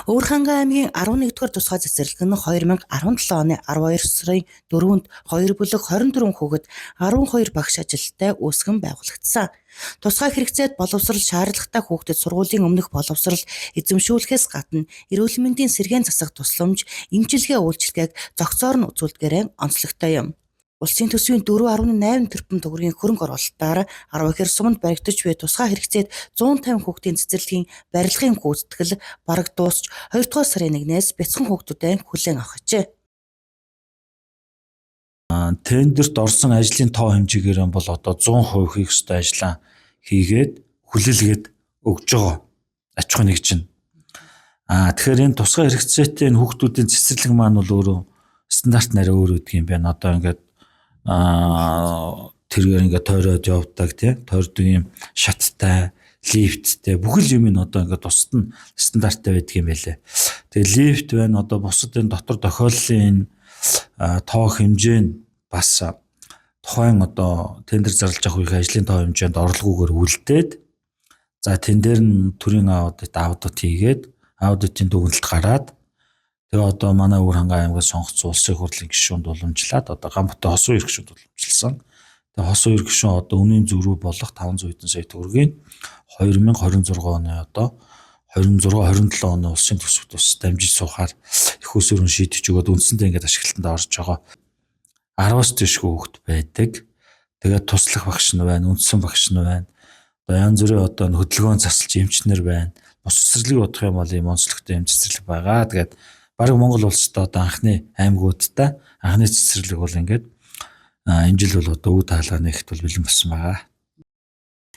Өвөрхангай аймгийн 11-р тусгай цэцэрлэг нь 2017 оны 12 сарын 4-нд 2 бүлэг 24 хүүхэд 12 багш ажилтнтай үүсгэн байгуулагдсан. Тусгай хэрэгцээд боловсрол шаардлагатай хүүхдэд сургуулийн өмнөх боловсрол эзэмшүүлэхээс гадна эрүүл мэндийн сэргээн засах тусламж, эмчилгээ үйлчилгээг зохицоор нь үзүүлдгээрээ онцлогтой юм. Улсын төсвийн 4.8 тэрбум төгрөгийн хөрөнгө оруулалтаар 10 ихэр суманд баригдаж буй тусгай хэрэгцээд 150 хүүхдийн цэцэрлэгийн барилгын гүйцэтгэл бараг дуусч 2 дугаар сарын 1-ээс бяцхан хүүхдүүдэд хүлээн авах гэжээ. Тендерт орсон ажлын тоо хэмжээгээр бол одоо 100% хийх ёстой ажлаа хийгээд хүлээлгээд өгж байгаа аж ахуйн нэгж нь. Тэгэхээр энэ тусгай хэрэгцээтэй энэ хүүхдүүдийн цэцэрлэг маань бол өөрөө стандарт нарийн өөр үдг юм байна. Одоо ингээд тэргээр ингээд тойроод явдаг тийм тойрдог юм шаттай, лифттэй бүхэл юм нь одоо ингээд тусад нь стандарттай байдаг юм байлээ. Тэгээ лифт байна, одоо бусад энэ дотор тохиоллын тоо хэмжээ нь бас тухайн одоо тендер зарлаж авах үеийн ажлын тоо хэмжээнд орлогоогоор үлдээд за тэн дээр нь төрийн аудит хийгээд аудитын дүгнэлт гараад тэгээ одоо манай Өвөрхангай аймгаас сонгогдсон улсын хурлын гишүүнд уламжлаад одоо Гамбаттай хосын үеэр гишүүнд уламжилсан. Тэгээ хосын үеэр гишүүн одоо үнийн зөрүү болох 500 хэдэн сая төгрөгийг 2026 оны одоо 26-27 оны улсын төсөвт бас дамжиж суухаар их усүрэн шийдэж өгөөд үндсэндээ ингээд ашиглалтанд орж байгаа 10-аас дээш хүүхэд байдаг. Тэгээд туслах багш нь байна, үндсэн багш нь байна. Одоо янз бүрийн одоо хөдөлгөөн засалж эмчнэр байна. Бус цэцэрлэг бодох юм бол ийм онцлогтой эм цэцэрлэг байгаа. Тэгээд бараг Монгол улсад одоо анхны аймагуудтай анхны цэцэрлэг бол ингээд энэ жил бол одоо үе таалгаа нэгт бол бэлэн болсон байгаа.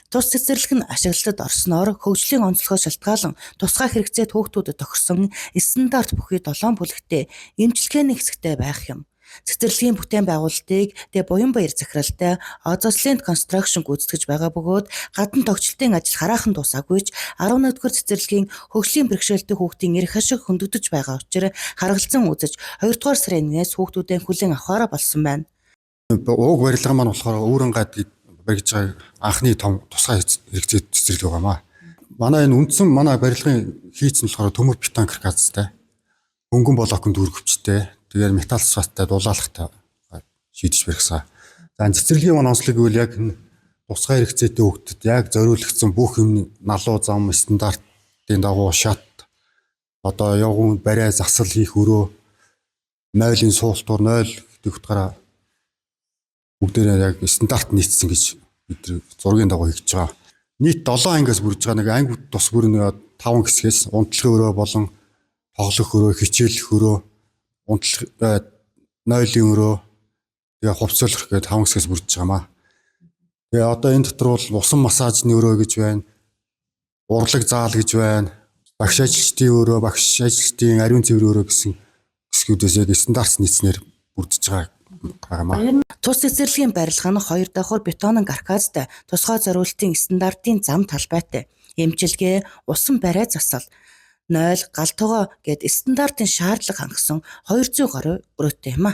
Тус цэцэрлэг нь ашиглалтад орсноор хөгжлийн онцлогоо шалтгаалan тусгай хэрэгцээд хүүхдүүдэд тохирсон стандарт бүхий 7 бүлэгтэй эмчилгээний хэсэгтэй байх юм. Цэцэрлэгийн бүтээн байгуулалтыг буян баяр захиралтай Озослент Construction гүйцэтгэж байгаа бөгөөд гадна тогтчлтын ажил хараахан дуусаагүй ч 11-р цэцэрлэгийн хөгжлийн бэрхшээлтэй хүүхдийн эрх ашиг хөндөгдөж байгаа учраас харгалзан үзэж 2 дугаар сарын 1-ээс хүүхдүүдээ хүлээн авахаараа болсон байна. Уг барилга маань болохоор Өвөрхангайд баригдж байгаа анхны том тусгай хэрэгцээд цэцэрлэг байгаамаа. Манай энэ үндсэн барилгын хийц нь болохоор төмөр бетон каркастай, хөнгөн блокын дүүргэвчтэй, тэгээд металл сфаттай дулаалгатай шийдэж барьсан. За цэцэрлэгийн маань онцлог гэвэл яг тусгай хэрэгцээтэй хүүхдэд яг зориулагдсан бүх юм налуу зам стандартын дагуу шат одоо явган барай засал хийх өрөө 0-ын суултуур 0 гэдэг утгаараа бүгдээрээ яг стандарт нийцсэн гэж бид зургийн дагуу хийж байгаа. Нийт 7 ангиас бүрдэж байгаа нэг анги тус бүр 5 хэсгээс унтлагын өрөө болон тоглох өрөө, хичээлэх өрөө, унтлах 0-ын өрөө, тэгээ хувцсуулах гэдэг 5 хэсгээс бүрдэж байгаамаа. Тэгээ одоо энэ дотор бол усан массажны өрөө гэж байна, урлаг заал гэж байна, багш ажилчдын өрөө, багш ажилчдын ариун цэвэр өрөө гэсэн хэсгүүдээс яг стандарт нийцнээр бүрдэж байгаа. Тус цэцэрлэгийн барилга нь 2 давхар бетонын каркастай тусгай зориулалтын стандартын зам талбайтай эмчилгээ, усан барай засал 0 гал тогоо гэд стандартын шаардлага хангасан 200 гаруй өрөөтэй юм а.